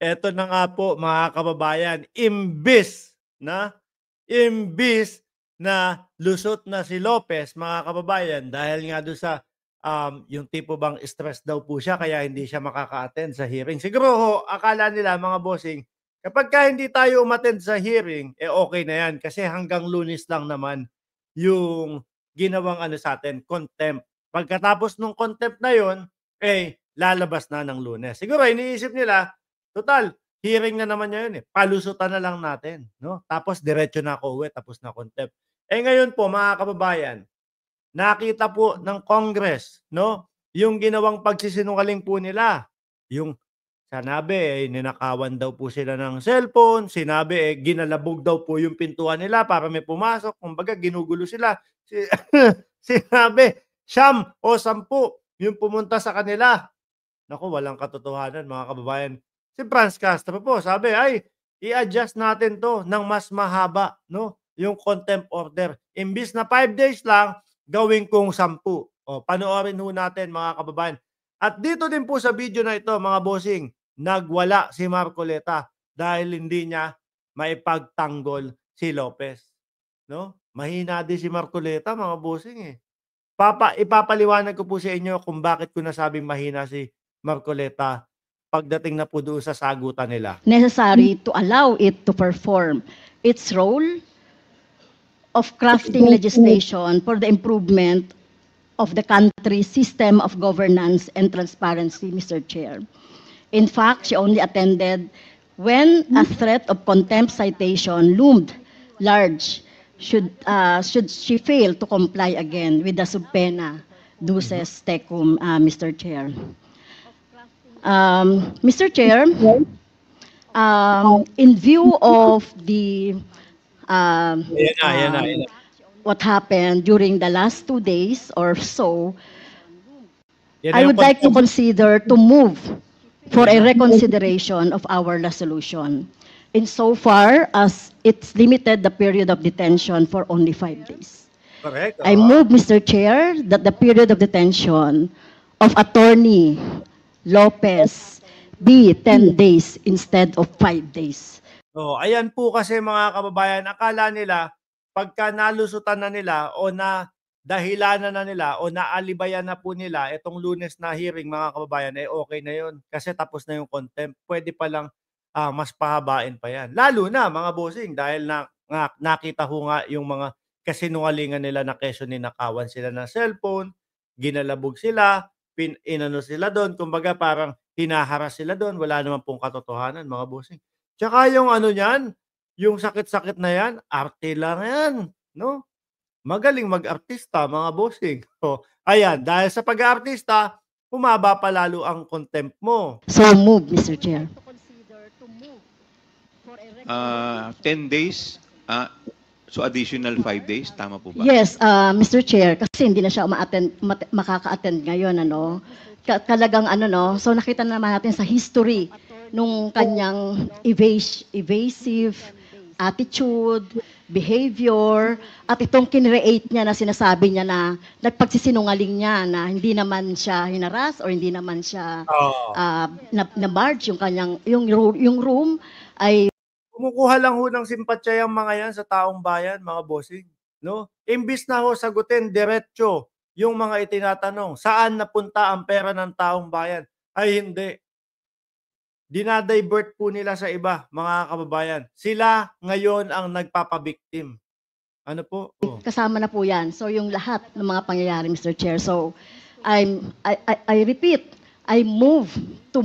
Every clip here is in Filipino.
Eto na nga po mga kababayan, imbis na lusot na si Lopez mga kababayan dahil nga do'n sa, yung tipo bang stress daw po siya kaya hindi siya makaka-attend sa hearing. Siguro ho akala nila mga bossing, kapagka hindi tayo umattend sa hearing, eh, okey na 'yan kasi hanggang Lunes lang naman yung ginawang ano sa'tin, contempt. Pagkatapos nung contempt na yun, eh, lalabas na ng Lunes. Siguro iniisip nila, total hearing na naman niya yun, eh, palusutan na lang natin 'no, tapos diretso na ako uwi tapos na contempt. Eh, ngayon po mga kababayan, nakita po ng Congress 'no, yung ginawang pagsisinungaling po nila. Yung sinabi, eh, ninakawan daw po sila ng cellphone, sinabi, eh, ginalabog daw po yung pintuan nila para may pumasok, kumbaga ginugulo sila. Si sinabi, 9 o 10 yung pumunta sa kanila. Naku, walang katotohanan mga kababayan. Si Franz Castro po sabi, "Ay, i-adjust natin 'to ng mas mahaba 'no, yung contempt order. Imbis na 5 days lang, gawin kong 10." Oh, panoorin ho natin mga kababayan. At dito din po sa video na ito mga bossing, nagwala si Marcoleta dahil hindi niya maipagtanggol si Lopez 'no. Mahina din si Marcoleta mga bossing, eh. Ipapaliwanag ko po sa inyo kung bakit ko nasabing mahina si Marcoleta pagdating na po doon sa sagutan nila. Necessary to allow it to perform its role of crafting legislation for the improvement of the country's system of governance and transparency, Mr. Chair. In fact, she only attended when a threat of contempt citation loomed large should she fail to comply again with the subpoena duces tecum, Mr. Chair. Mr. Chair, in view of the Ayan na. what happened during the last 2 days or so, Yan na I yung would like to contempt. consider to move for a reconsideration of our resolution insofar as it's limited the period of detention for only 5 days. Correct, I move, Mr. Chair, that the period of detention of Attorney Lopez be 10 days instead of 5 days. Oh, ayan po kasi mga kababayan, akala nila pagka nalusutan na nila o nadahilanan na nila o naalibayan na po nila itong Lunes na hearing mga kababayan, eh, okey na yun kasi tapos na yung contempt. Puwede palang, mas pahabain pa yan. Lalo na mga bossing dahil nakita ko nga yung mga kasinungalingan nila na keso ninakawan sila ng cellphone, ginalabog sila, inano sila dun, kumbaga parang hinaharas sila dun, wala naman pong katotohanan mga bossing. Tsaka yung ano niyan, yung sakit-sakit na yan, arte lang yan, 'no? Magaling mag-artista mga bossing. Oh, ayan dahil sa pag-aartista, humaba pa lalo ang contempt mo. So move, Mr. Chair. 10 days, so additional 5 days, tama po ba? Yes, Mr. Chair, kasi hindi na siya makaka-attend ngayon, ano. Talagang ano, no, so nakita naman natin sa history nung kanyang evasive attitude, behavior, at itong kinreate niya na sinasabi niya na nagpagsisinungaling niya na hindi naman siya hinaras or hindi naman siya Oo. na-barge yung kanyang, yung room ay Kumukuha lang ho ng simpatya yang mga yan sa taong bayan mga bossing, 'no? Imbis na ho sagutin diretso yung mga itinatanong, saan napunta ang pera ng taong bayan, ay hindi. Dina-divert po nila sa iba, mga kababayan. Sila ngayon ang nagpapabiktim. Ano po? Oh. kasama na po yan. So yung lahat ng mga pangyayari, Mr. Chair. So I repeat, I move to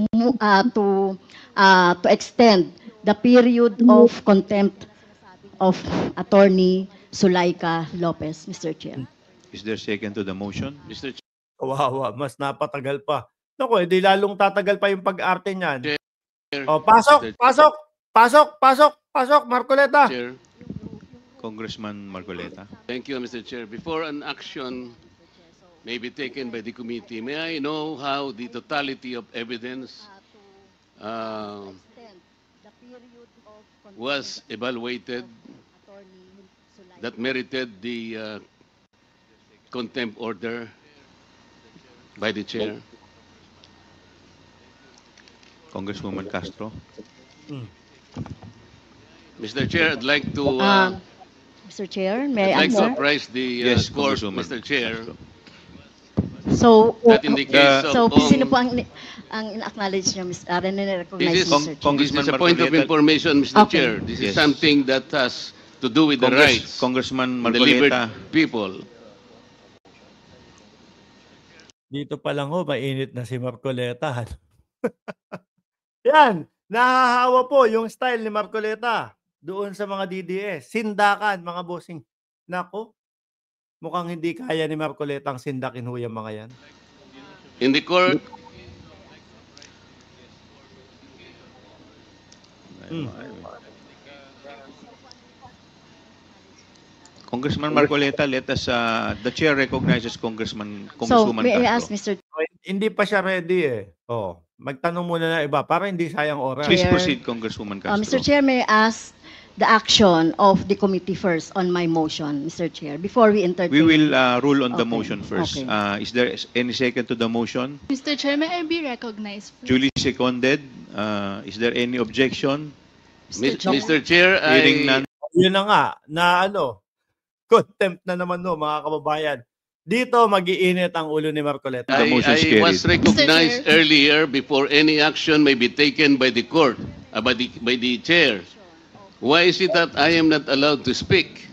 extend the period of contempt of Attorney Zulaika Lopez, Mr. Chair. Is there second to the motion? Mr. Kawawa, mas napatagal pa. Naku, edi lalong tatagal pa yung pag-arte niyan. Chair. Oh, pasok, Marcoleta. Chair. Congressman Marcoleta. Thank you, Mr. Chair. Before an action may be taken by the committee, may I know how the totality of evidence was evaluated that merited the contempt order by the chair? Congresswoman Castro. Mr. Chair, I'd like to Mr. Chair, may I I'd like to answer? apprise the Yes, court, Congresswoman Mr. Chair, Castro. So, that in the case of so Ong, sino po ang ina-acknowledge niyo, This nire-recognize, is- Mr. Chair? this Congressman is a point of Marcoleta. information, Mr. Okay. Chair. This is Yes. something that has to do with the rights Congressman of the liberty Marcoleta. people. Dito pa lang ho, mainit na si Marcoleta. Yan, nahahawa po yung style ni Marcoleta doon sa mga DDS. Sindakan, mga bossing. Nako, mukhang hindi kaya ni Marcoleta ang sindakin ho yung mga yan. In the court, Congressman Marcoleta, let us, the chair recognizes So, Congresswoman may I ask, Castro. Mr. Hindi pa siya ready eh. Oh, magtanong muna na iba para hindi sayang oras. Please Chair. proceed, Congresswoman Castro. Mr. Chair, may I ask the action of the committee first on my motion, Mr. Chair, before we entertain? We will rule on the Okay, motion first. okay. Is there any second to the motion? Mr. Chair, may I be recognized? Please? Duly seconded. Is there any objection? Mr. Chair, Hearing I none. Yun na nga, na ano, contempt na naman no, mga kababayan. Dito, mag-iinit ang ulo ni Marcoleta. The motion is I was carried. recognized Mr. Chair. earlier before any action may be taken by the court, by the chair. Why is it that I am not allowed to speak?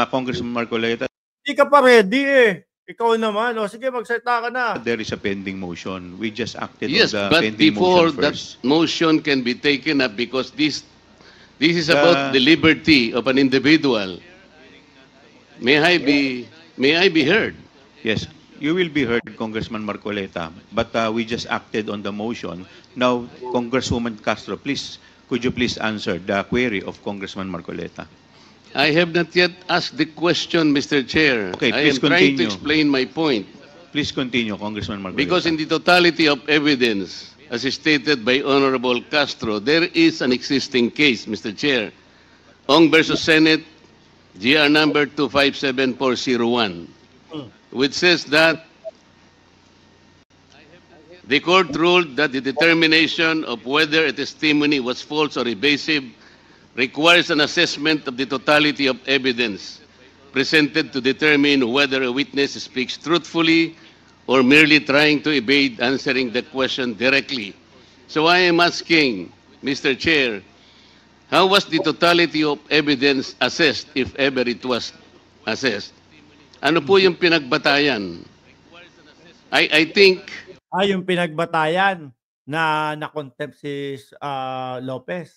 Congressman Marcoleta, Hindi ka pa ready eh. Ikaw naman. O sige, magsalita ka na. there is a pending motion. We just acted Yes, on the but pending before motion that first. motion can be taken up, because this is about the liberty of an individual. May I be heard? Yes, you will be heard, Congressman Marcoleta. But we just acted on the motion. Now, Congresswoman Castro, please, could you please answer the query of Congressman Marcoleta? I have not yet asked the question, Mr. Chair. Okay, I am please trying to continue. explain my point. Please continue, Congressman Marcoleta. Because in the totality of evidence, as stated by Honorable Castro, there is an existing case, Mr. Chair. Ong versus Senate, GR number 257401, which says that the court ruled that the determination of whether a testimony was false or evasive requires an assessment of the totality of evidence presented to determine whether a witness speaks truthfully or merely trying to evade answering the question directly. So I am asking, Mr. Chair, how was the totality of evidence assessed, if ever it was assessed? Ano po yung pinagbatayan? I think Yung pinagbatayan na na-contempt si Lopez.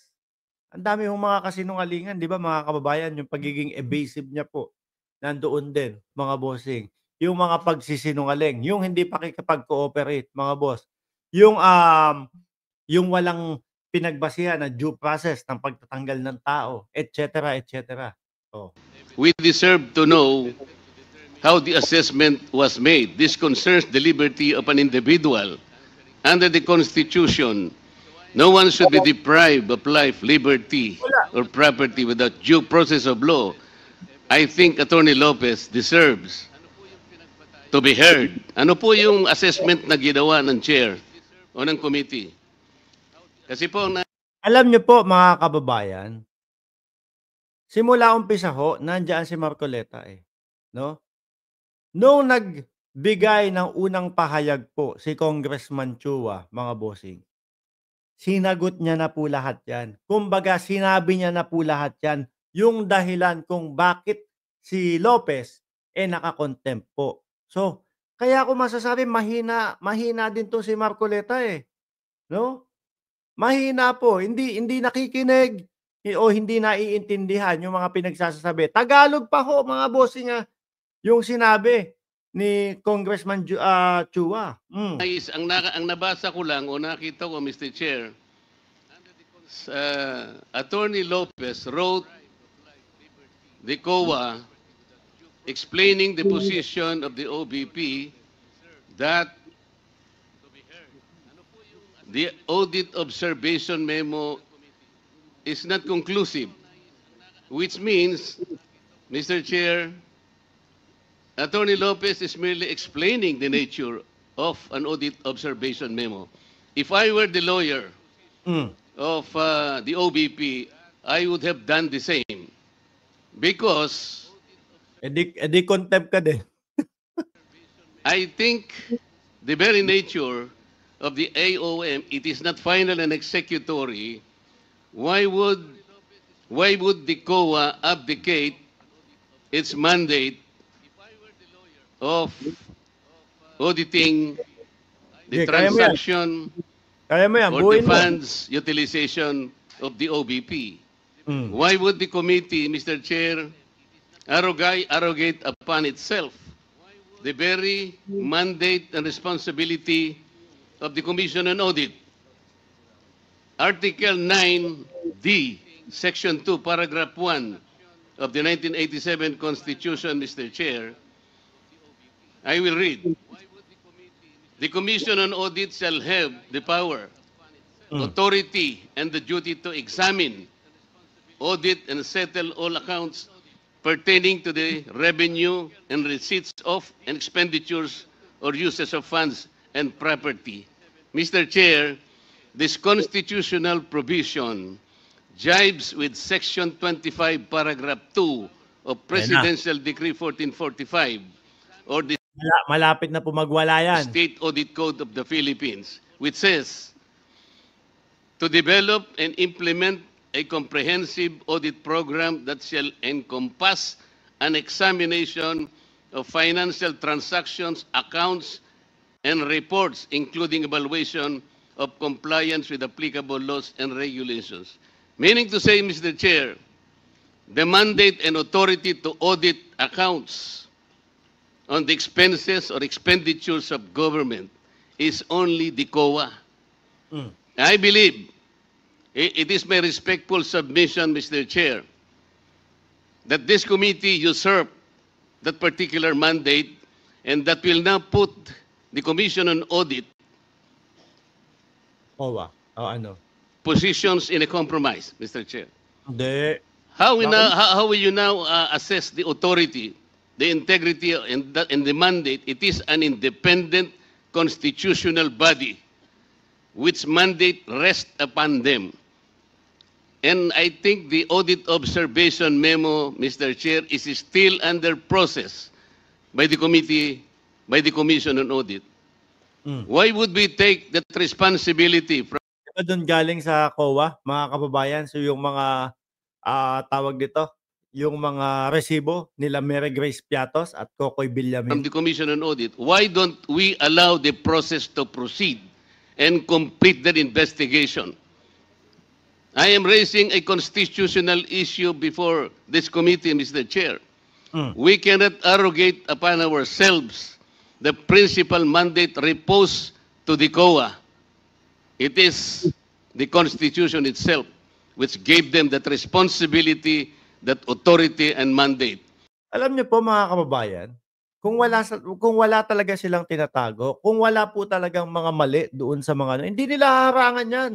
Ang dami hong mga kasinungalingan, di ba mga kababayan, yung pagiging evasive niya po, nandoon din, mga bossing. Yung mga pagsisinungaling, yung hindi pakikipag-cooperate, mga boss. Yung walang pinagbasihan na due process ng pagtatanggal ng tao, etc., etc. Oh. we deserve to know how the assessment was made. This concerns the liberty of an individual. Under the Constitution, no one should be deprived of life, liberty, or property without due process of law. I think Attorney Lopez deserves to be heard. Ano po yung assessment na ginawa ng chair o ng committee? Kasi po, Alam niyo po mga kababayan, simula umpisa ho, nandiyan si Marcoleta eh. No? Noong nagbigay ng unang pahayag po si Congressman Chua, mga bossing, sinagot niya na po lahat yan. Kumbaga, sinabi niya na po lahat yan yung dahilan kung bakit si Lopez nakakontempt po. So, kaya ako masasabi, mahina din to si Marcoleta eh. No? Mahina po, hindi nakikinig o hindi naiintindihan yung mga pinagsasasabi. Tagalog pa ho, mga bossing yung sinabi ni Congressman Chua. ang nabasa ko lang o nakita ko, Mr. Chair, Attorney Lopez wrote the COA explaining the position of the OBP that the audit observation memo is not conclusive, which means, Mr. Chair, Attorney Lopez is merely explaining the nature of an audit observation memo. If I were the lawyer of the OBP, I would have done the same. Because Edi contempt ka din. I think the very nature of the AOM, it is not final and executory. Why would the COA abdicate its mandate of auditing the Okay, kaya mo yan. transaction Kaya mo yan, or the buuin mo. funds utilization of the OBP? Mm. Why would the committee, Mr. Chair, arrogate upon itself the very mandate and responsibility of the Commission on Audit? Article 9D, Section 2, Paragraph 1 of the 1987 Constitution, Mr. Chair, I will read. The Commission on Audit shall have the power, authority, and the duty to examine, audit, and settle all accounts pertaining to the revenue and receipts of and expenditures or uses of funds and property. Mr. Chair, this constitutional provision jibes with Section 25, Paragraph 2 of Presidential Decree 1445 or the Malapit na po magwala yan. State Audit Code of the Philippines, which says to develop and implement a comprehensive audit program that shall encompass an examination of financial transactions, accounts, and reports, including evaluation of compliance with applicable laws and regulations. Meaning to say, Mr. Chair, the mandate and authority to audit accounts on the expenses or expenditures of government is only the COA. I believe it is my respectful submission, Mr. Chair, that this committee usurped that particular mandate and that will now put the Commission on Audit Owa. O ano? positions in a compromise, Mr. Chair. Hindi. How will you now assess the authority, the integrity, and the mandate? It is an independent constitutional body which mandate rests upon them. And I think the audit observation memo, Mr. Chair, is still under process by the committee, by the Commission on Audit. Why would we take that responsibility from Diba doon galing sa COA, mga kababayan, so yung mga tawag dito, yung mga resibo nila Mary Grace Piatos at Kokoy Villamin. the Commission on Audit? Why don't we allow the process to proceed and complete that investigation? I am raising a constitutional issue before this committee, Mr. Chair. We cannot arrogate upon ourselves the principal mandate reposed to the COA. It is the Constitution itself which gave them that responsibility, that authority, and mandate. Alam niyo po mga kababayan, kung wala talaga silang tinatago, kung wala po talagang mga mali doon sa mga hindi nila harangan yan.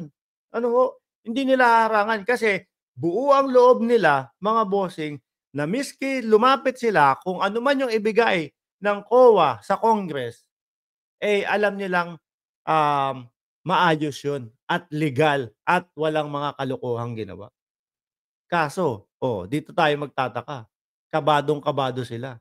Ano ho? Hindi nila harangan kasi buo ang loob nila, mga bossing, na miski lumapit sila kung ano man yung ibigay ng COA sa Congress, alam nilang maayos yun at legal at walang mga kalokohang ginawa. Kaso, dito tayo magtataka. Kabadong-kabado sila.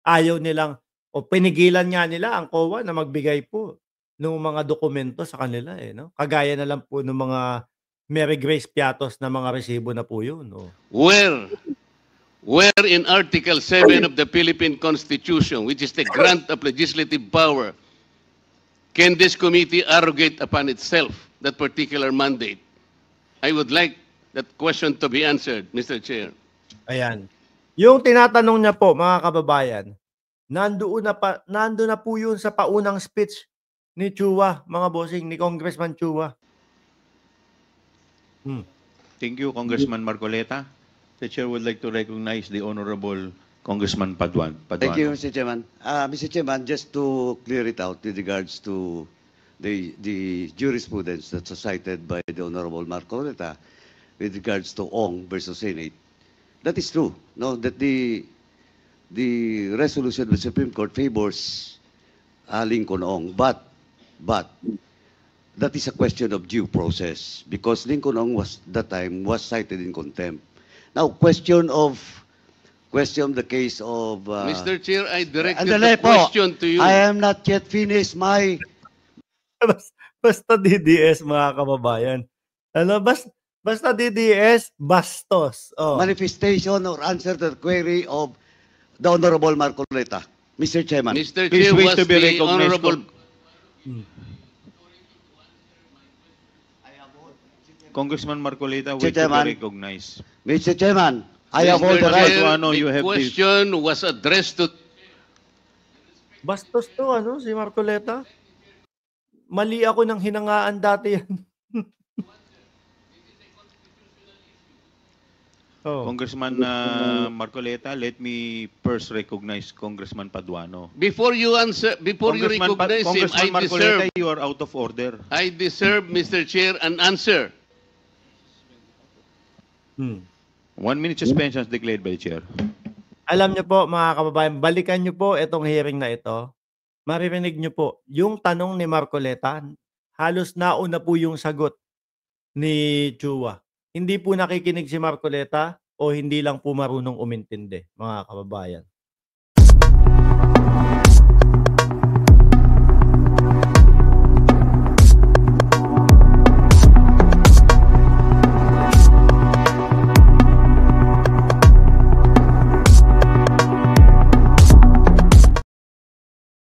Ayaw nilang, pinigilan nga nila ang COA na magbigay po ng mga dokumento sa kanila. No? Kagaya na lang po ng mga Mary Grace Piatos na mga resibo na po yun. Where in Article 7 of the Philippine Constitution, which is the grant of legislative power, can this committee arrogate upon itself that particular mandate? I would like that question to be answered, Mr. Chair. Ayan. Yung tinatanong niya po, mga kababayan, nandoon na po yun sa paunang speech ni Chua, mga bossing, ni Congressman Chua. Thank you, Congressman Marcoleta. The Chair would like to recognize the Honorable Congressman Paduan. Thank you, Mr. Chairman. Mr. Chairman, just to clear it out with regards to the jurisprudence that's cited by the Honorable Marcoleta with regards to Ong versus Senate, that is true. No, that the resolution of the Supreme Court favors Lincoln Ong, but that is a question of due process because Lincoln Ong was that time was cited in contempt. Now, question the case of Mr. Chair, I directed Andale the po. question to you. I am not yet finished my Basta DDS, mga kababayan. Ano, basta DDS, bastos. Oh. manifestation or answer to the query of the Honorable Marcoleta. Mr. Chairman. Mr. Please Chair, wait was to be the recognized, Honorable... Congressman Marcoleta, Mr. wait to be Chairman. recognized. Mr. Chairman, I have all the Mr. right. Chair, Paduano, you the have the- question was addressed to... Bastos to, ano, si Marcoleta. Mali ako ng hinangaan dati yan. Oh. Congressman Marcoleta, let me first recognize Congressman Paduano. Before you answer, before you recognize him, Congressman Marcoleta, you are out of order. I deserve, Mr. Chair, an answer. 1 minute suspension is declared by the chair. Alam niyo po, mga kababayan, balikan niyo po itong hearing na ito. Maririnig niyo po, yung tanong ni Marcoleta, halos nauna po yung sagot ni Chua. Hindi po nakikinig si Marcoleta o hindi lang po marunong umintindi, mga kababayan.